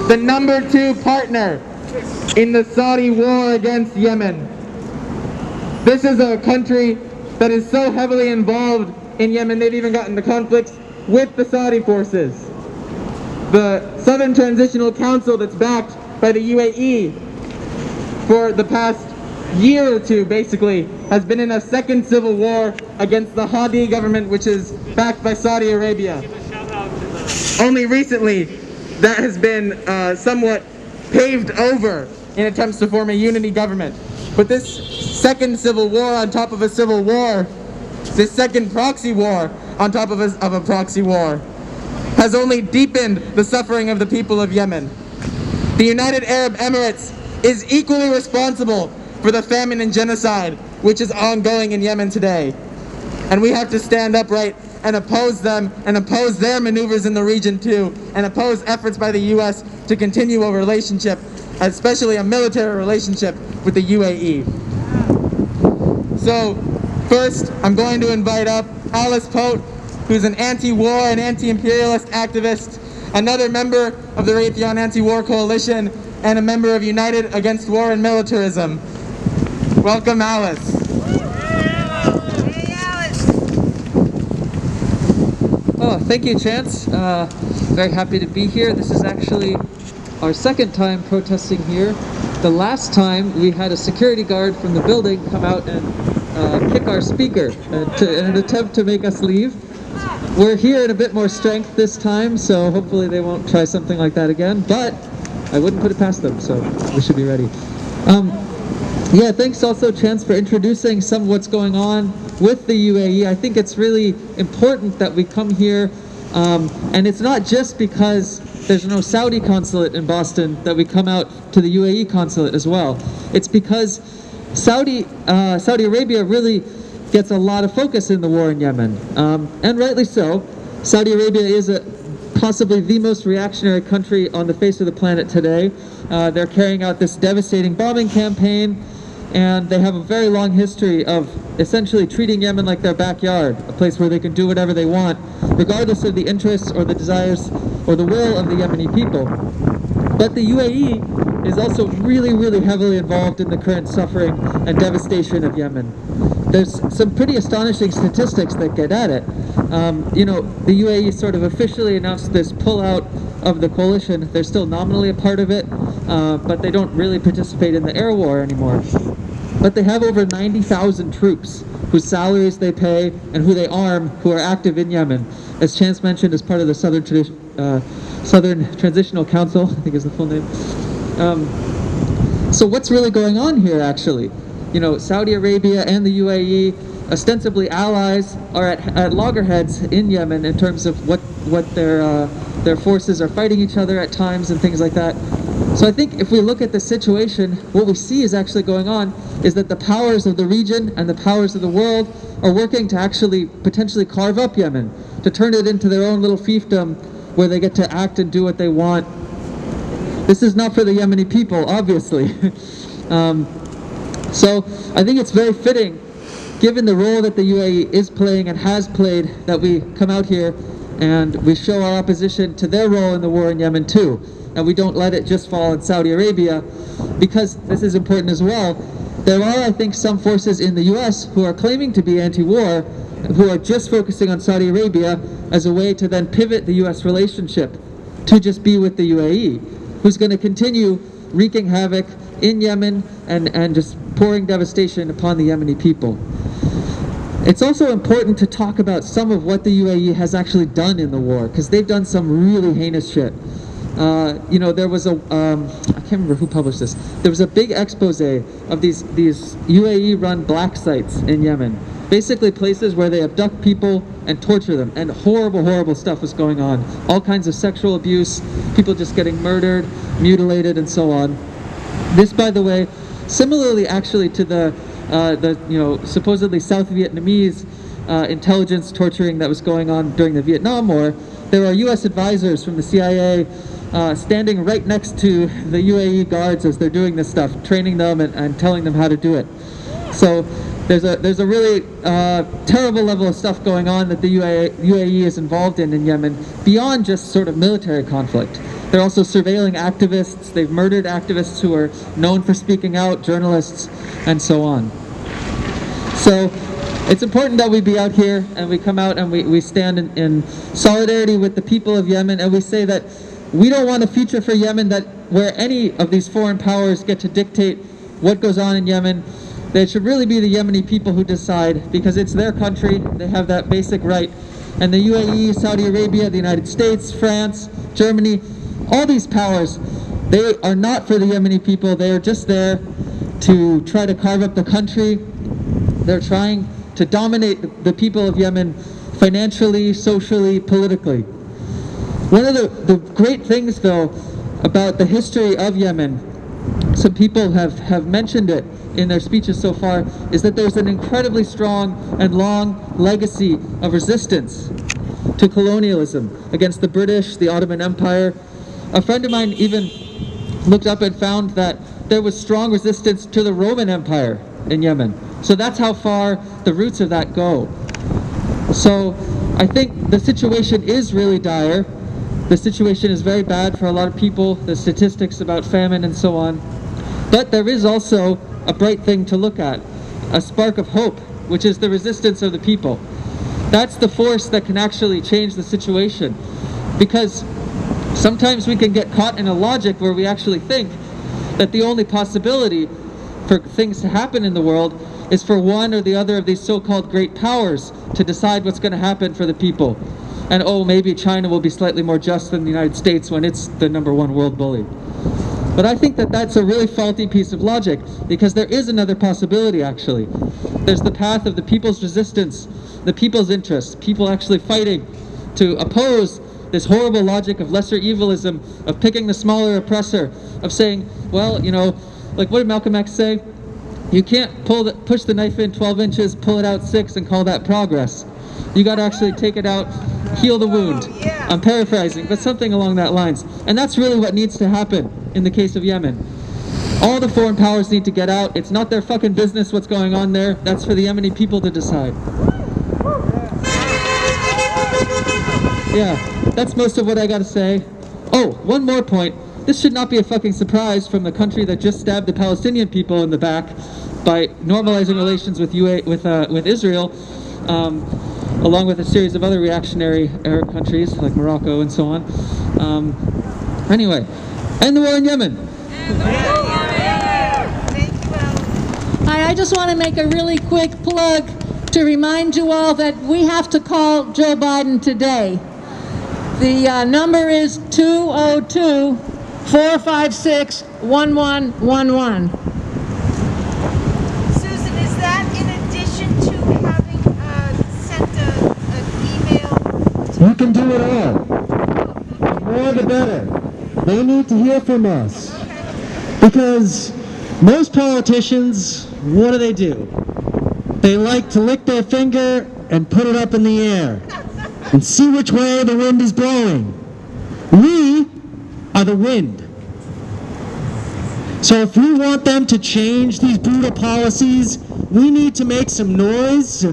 the #2 partner in the Saudi war against Yemen. This is a country that is so heavily involved in Yemen, they've even gotten into conflicts with the Saudi forces. The Southern Transitional Council, that's backed by the UAE for the past year or two, basically, has been in a second civil war against the Hadi government, which is backed by Saudi Arabia. Only recently, that has been somewhat paved over in attempts to form a unity government. But this second civil war on top of a civil war, this second proxy war on top of a proxy war, has only deepened the suffering of the people of Yemen. The United Arab Emirates is equally responsible for the famine and genocide which is ongoing in Yemen today. And we have to stand upright and oppose them and oppose their maneuvers in the region too, and oppose efforts by the US to continue a relationship, especially a military relationship, with the UAE. So first, I'm going to invite up Alice Pote, who's an anti-war and anti-imperialist activist, another member of the Raytheon Anti-War Coalition, and a member of United Against War and Militarism. Welcome, Alice. Oh, thank you, Chance. Very happy to be here. This is actually our second time protesting here. The last time we had a security guard from the building come out and kick our speaker in an attempt to make us leave. We're here in a bit more strength this time, so hopefully they won't try something like that again, but I wouldn't put it past them, so we should be ready. Yeah, thanks also, Chance, for introducing some of what's going on with the UAE. I think it's really important that we come here, and it's not just because there's no Saudi consulate in Boston that we come out to the UAE consulate as well. It's because Saudi Arabia really gets a lot of focus in the war in Yemen, and rightly so. Saudi Arabia is possibly the most reactionary country on the face of the planet today. They're carrying out this devastating bombing campaign, and they have a very long history of essentially treating Yemen like their backyard, a place where they can do whatever they want, regardless of the interests or the desires or the will of the Yemeni people. But the UAE is also really, really heavily involved in the current suffering and devastation of Yemen. There's some pretty astonishing statistics that get at it. You know, the UAE sort of officially announced this pullout of the coalition. They're still nominally a part of it, but they don't really participate in the air war anymore. But they have over 90,000 troops whose salaries they pay and who they arm, who are active in Yemen. As Chance mentioned, as part of the Southern Transitional Council, I think is the full name. So what's really going on here, actually? You know, Saudi Arabia and the UAE, ostensibly allies, are at loggerheads in Yemen in terms of what their forces are fighting each other at times and things like that. So I think if we look at the situation, what we see is actually going on is that the powers of the region and the powers of the world are working to actually potentially carve up Yemen, to turn it into their own little fiefdom where they get to act and do what they want. This is not for the Yemeni people, obviously. So I think it's very fitting, given the role that the UAE is playing and has played, that we come out here and we show our opposition to their role in the war in Yemen too. And we don't let it just fall on Saudi Arabia, because this is important as well. There are, I think, some forces in the US who are claiming to be anti-war, who are just focusing on Saudi Arabia as a way to then pivot the US relationship to just be with the UAE, who's going to continue wreaking havoc in Yemen and just pouring devastation upon the Yemeni people. It's also important to talk about some of what the UAE has actually done in the war, because they've done some really heinous shit. You know, there was I can't remember who published this. There was a big expose of these UAE-run black sites in Yemen. Basically places where they abduct people and torture them, and horrible, horrible stuff was going on. All kinds of sexual abuse, people just getting murdered, mutilated, and so on. This, by the way, similarly actually to the you know, supposedly South Vietnamese intelligence torturing that was going on during the Vietnam War, there are US advisors from the CIA standing right next to the UAE guards as they're doing this stuff, training them and telling them how to do it. So there's a really terrible level of stuff going on that the UAE is involved in Yemen, beyond just sort of military conflict. They're also surveilling activists. They've murdered activists who are known for speaking out, journalists, and so on. So it's important that we be out here and we come out and we stand in solidarity with the people of Yemen, and we say that we don't want a future for Yemen where any of these foreign powers get to dictate what goes on in Yemen. That it should really be the Yemeni people who decide, because it's their country, they have that basic right. And the UAE, Saudi Arabia, the United States, France, Germany, all these powers, they are not for the Yemeni people. They are just there to try to carve up the country. They're trying to dominate the people of Yemen financially, socially, politically. One of the great things, though, about the history of Yemen, some people have mentioned it in their speeches so far, is that there's an incredibly strong and long legacy of resistance to colonialism against the British, the Ottoman Empire. A friend of mine even looked up and found that there was strong resistance to the Roman Empire in Yemen. So that's how far the roots of that go. So I think the situation is really dire. The situation is very bad for a lot of people, the statistics about famine and so on. But there is also a bright thing to look at, a spark of hope, which is the resistance of the people. That's the force that can actually change the situation. Because sometimes we can get caught in a logic where we actually think that the only possibility for things to happen in the world is for one or the other of these so-called great powers to decide what's going to happen for the people. And oh, maybe China will be slightly more just than the United States when it's the #1 world bully. But I think that that's a really faulty piece of logic, because there is another possibility, actually. There's the path of the people's resistance, the people's interests, people actually fighting to oppose this horrible logic of lesser evilism, of picking the smaller oppressor, of saying, well, you know, like what did Malcolm X say? You can't push the knife in 12 inches, pull it out 6, and call that progress. You got to actually take it out, heal the wound. I'm paraphrasing, but something along that lines. And that's really what needs to happen in the case of Yemen. All the foreign powers need to get out. It's not their fucking business what's going on there. That's for the Yemeni people to decide. Yeah, that's most of what I got to say. Oh, one more point. This should not be a fucking surprise from the country that just stabbed the Palestinian people in the back by normalizing relations with Israel, along with a series of other reactionary Arab countries like Morocco and so on. Anyway, end the war in Yemen. Hi, I just want to make a really quick plug to remind you all that we have to call Joe Biden today. The number is 202-456-1111. Susan, is that in addition to having sent an email? You can do it all. The more the better. They need to hear from us. Because most politicians, what do? They like to lick their finger and put it up in the air and see which way the wind is blowing. We are the wind. So if we want them to change these brutal policies, we need to make some noise,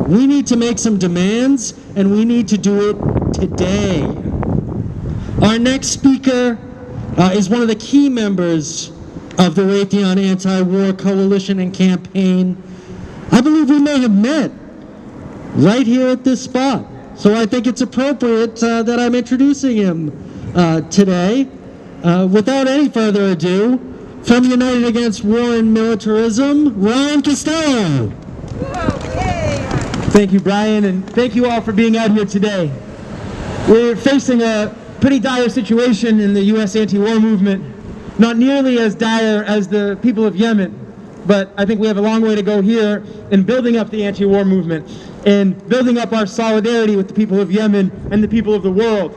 we need to make some demands, and we need to do it today. Our next speaker is one of the key members of the Raytheon Anti-War Coalition and Campaign. I believe we may have met right here at this spot. So I think it's appropriate that I'm introducing him today. Without any further ado, from United Against War and Militarism, Ryan Costello. Thank you, Brian, and thank you all for being out here today. We're facing a pretty dire situation in the U.S. anti-war movement, not nearly as dire as the people of Yemen, but I think we have a long way to go here in building up the anti-war movement and building up our solidarity with the people of Yemen and the people of the world.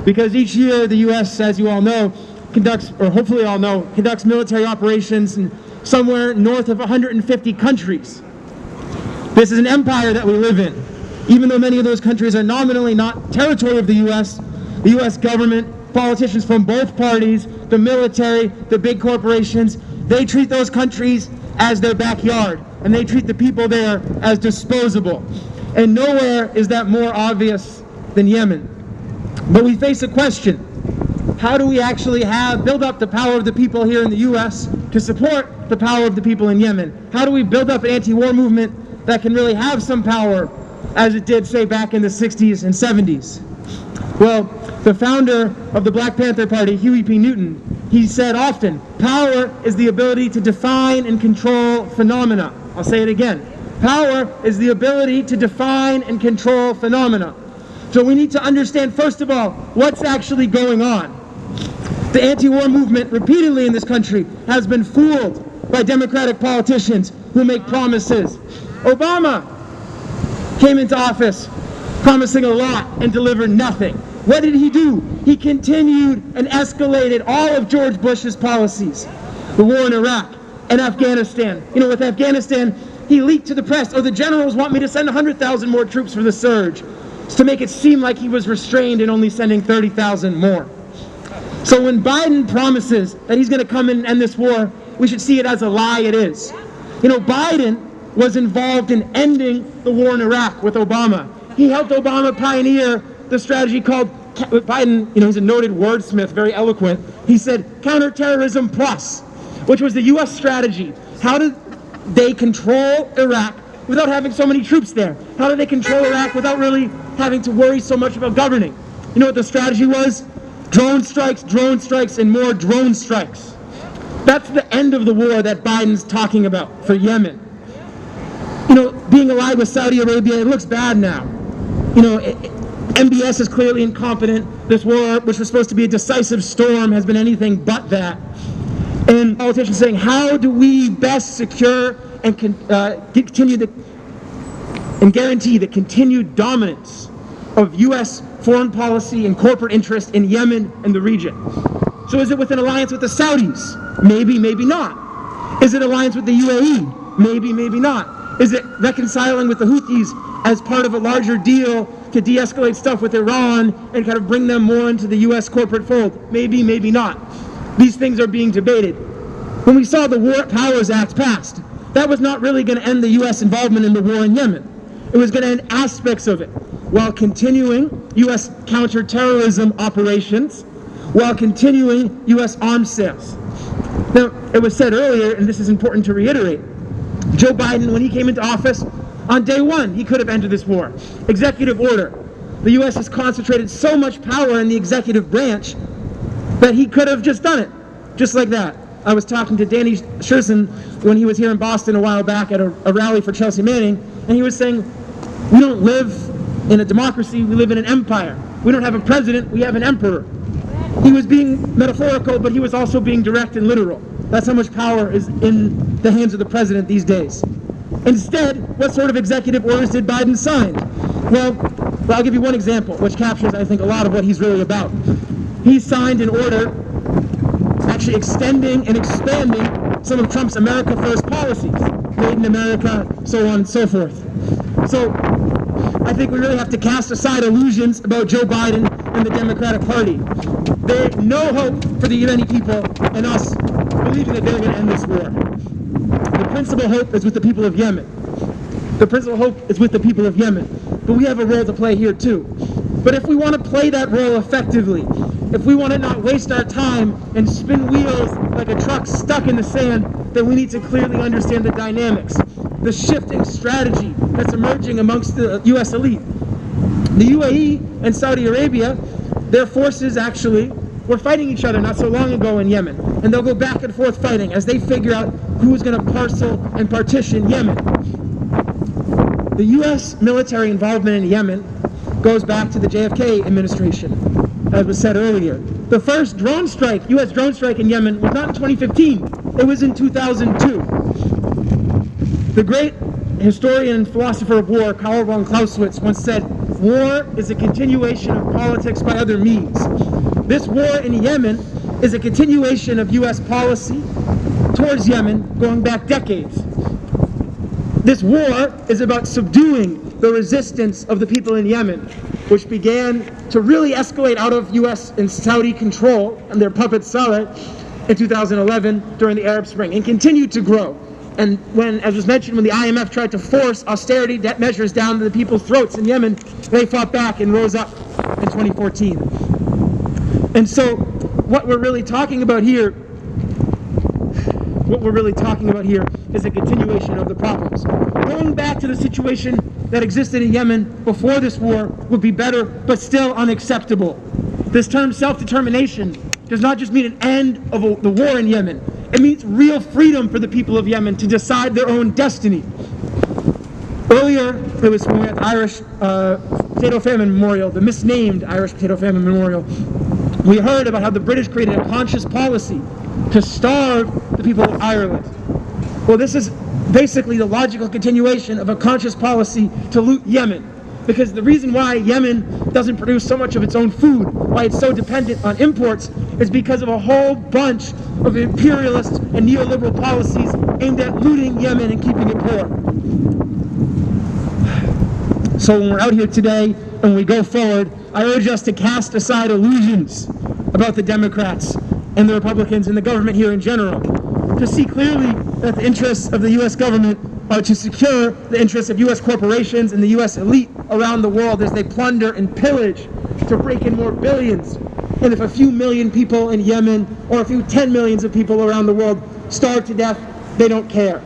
Because each year the U.S., as you all know, conducts, or hopefully all know, conducts military operations in somewhere north of 150 countries. This is an empire that we live in. Even though many of those countries are nominally not territory of the U.S. Government, politicians from both parties, the military, the big corporations, they treat those countries as their backyard, and they treat the people there as disposable. And nowhere is that more obvious than Yemen. But we face a question. how do we actually build up the power of the people here in the U.S. to support the power of the people in Yemen? How do we build up an anti-war movement that can really have some power as it did, say, back in the 60s and 70s? Well, the founder of the Black Panther Party, Huey P. Newton, he said often, power is the ability to define and control phenomena. I'll say it again. Power is the ability to define and control phenomena. So we need to understand, first of all, what's actually going on. The anti-war movement repeatedly in this country has been fooled by Democratic politicians who make promises. Obama came into office promising a lot and delivered nothing. What did he do? He continued and escalated all of George Bush's policies. The war in Iraq and Afghanistan. You know, with Afghanistan, he leaked to the press, oh, the generals want me to send 100,000 more troops for the surge, to make it seem like he was restrained in only sending 30,000 more. So when Biden promises that he's going to come in and end this war, we should see it as a lie. It is. You know, Biden was involved in ending the war in Iraq with Obama. He helped Obama pioneer the strategy called, Biden, you know, he's a noted wordsmith, very eloquent. He said, counterterrorism plus, which was the U.S. strategy. How did they control Iraq without having so many troops there? How did they control Iraq without really having to worry so much about governing? You know what the strategy was? Drone strikes, and more drone strikes. That's the end of the war that Biden's talking about for Yemen. You know, being allied with Saudi Arabia, it looks bad now. You know, MBS is clearly incompetent. This war, which was supposed to be a decisive storm, has been anything but that. And politicians saying, how do we best secure and continue and guarantee the continued dominance of U.S. foreign policy and corporate interest in Yemen and the region? So is it with an alliance with the Saudis? Maybe, maybe not. Is it alliance with the UAE? Maybe, maybe not. Is it reconciling with the Houthis as part of a larger deal to de-escalate stuff with Iran and kind of bring them more into the U.S. corporate fold? Maybe, maybe not. These things are being debated. When we saw the War Powers Act passed, that was not really going to end the U.S. involvement in the war in Yemen. It was going to end aspects of it, while continuing U.S. counterterrorism operations, while continuing U.S. arms sales. Now, it was said earlier, and this is important to reiterate, Joe Biden, when he came into office, on day one, he could have ended this war. Executive order. The U.S. has concentrated so much power in the executive branch that he could have just done it, just like that. I was talking to Danny Sherson when he was here in Boston a while back at a rally for Chelsea Manning, and he was saying, we don't live in a democracy, we live in an empire. We don't have a president, we have an emperor. He was being metaphorical, but he was also being direct and literal. That's how much power is in the hands of the president these days. Instead, what sort of executive orders did Biden sign? Well, I'll give you one example, which captures, I think, a lot of what he's really about. He signed an order actually extending and expanding some of Trump's America First policies, made in America, so on and so forth. So I think we really have to cast aside illusions about Joe Biden and the Democratic Party. There's no hope for the Yemeni people and us believing that they're going to end this war. The principal hope is with the people of Yemen. The principal hope is with the people of Yemen. But we have a role to play here too. But if we want to play that role effectively, if we want to not waste our time and spin wheels like a truck stuck in the sand, then we need to clearly understand the dynamics, the shifting strategy that's emerging amongst the U.S. elite. The UAE and Saudi Arabia, their forces actually were fighting each other not so long ago in Yemen, and they'll go back and forth fighting as they figure out who's going to parcel and partition Yemen. The U.S. military involvement in Yemen goes back to the JFK administration, as was said earlier. The first drone strike, U.S. drone strike in Yemen was not in 2015, it was in 2002. The great historian and philosopher of war, Karl von Clausewitz, once said, war is a continuation of politics by other means. This war in Yemen is a continuation of U.S. policy towards Yemen going back decades. This war is about subduing the resistance of the people in Yemen, which began to really escalate out of U.S. and Saudi control and their puppet Saleh in 2011 during the Arab Spring, and continued to grow. And when, as was mentioned, when the IMF tried to force austerity debt measures down to the people's throats in Yemen, they fought back and rose up in 2014. And so what we're really talking about here is a continuation of the problems. Going back to the situation that existed in Yemen before this war would be better, but still unacceptable. This term self-determination does not just mean an end of the war in Yemen. It means real freedom for the people of Yemen to decide their own destiny. Earlier, it was when we had the Irish Potato Famine Memorial, the misnamed Irish Potato Famine Memorial. We heard about how the British created a conscious policy to starve the people of Ireland. Well, this is basically the logical continuation of a conscious policy to loot Yemen. Because the reason why Yemen doesn't produce so much of its own food, why it's so dependent on imports, is because of a whole bunch of imperialist and neoliberal policies aimed at looting Yemen and keeping it poor. So when we're out here today and we go forward, I urge us to cast aside illusions about the Democrats and the Republicans and the government here in general, to see clearly that the interests of the U.S. government are to secure the interests of U.S. corporations and the U.S. elite around the world as they plunder and pillage to rake in more billions. And if a few million people in Yemen or a few 10 millions of people around the world starve to death, they don't care.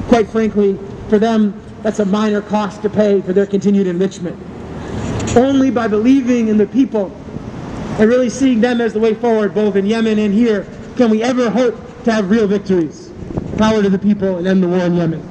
Quite frankly, for them, that's a minor cost to pay for their continued enrichment. Only by believing in the people and really seeing them as the way forward, both in Yemen and here, can we ever hope to have real victories. Power to the people and end the war in Yemen.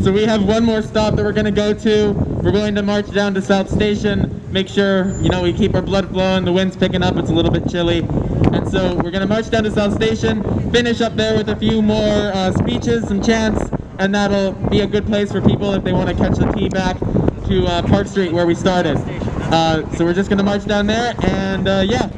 So we have one more stop that we're going to go to. We're going to march down to South Station, make sure, we keep our blood flowing. The wind's picking up, it's a little bit chilly. And so we're going to march down to South Station, finish up there with a few more speeches, some chants, and that'll be a good place for people if they want to catch the T back to Park Street where we started. So we're just going to march down there, and yeah.